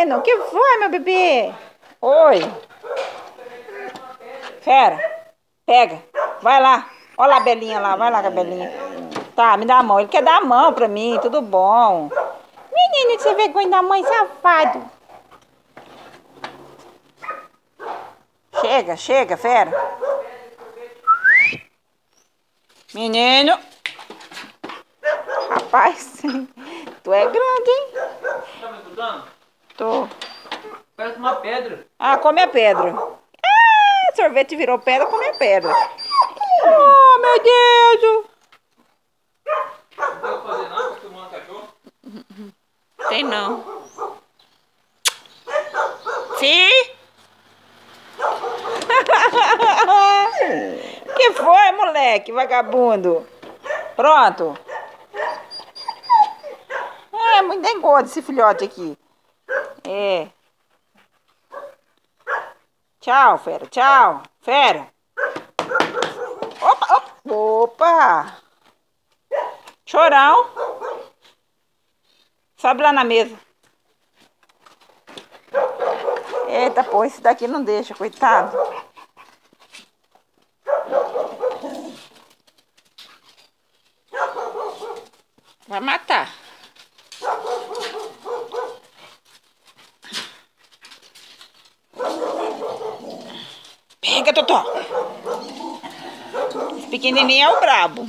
menino, o que foi, meu bebê? Oi. Fera, pega. Vai lá. Olha lá a Belinha lá. Vai lá com a Belinha. Tá, me dá a mão. Ele quer dar a mão pra mim. Tudo bom. Menino, você vergonha da mãe, safado. Chega, chega, fera. Menino. Rapaz, tu é grande, hein? Tá me escutando? Tô. Parece uma pedra. Ah, come a pedra. Ah, sorvete virou pedra, come a pedra. Oh, meu Deus. Não tem o que fazer não, porque tomando cachorro. Tem não. Fi? Que foi, moleque, vagabundo? Pronto. É, muito engordo esse filhote aqui. É. Tchau, fera. Tchau. Fera. Opa, opa. Opa. Chorão. Sobe lá na mesa. Eita, pô, esse daqui não deixa, coitado. Vai matar. Pega, Totó. Esse pequenininho é o brabo.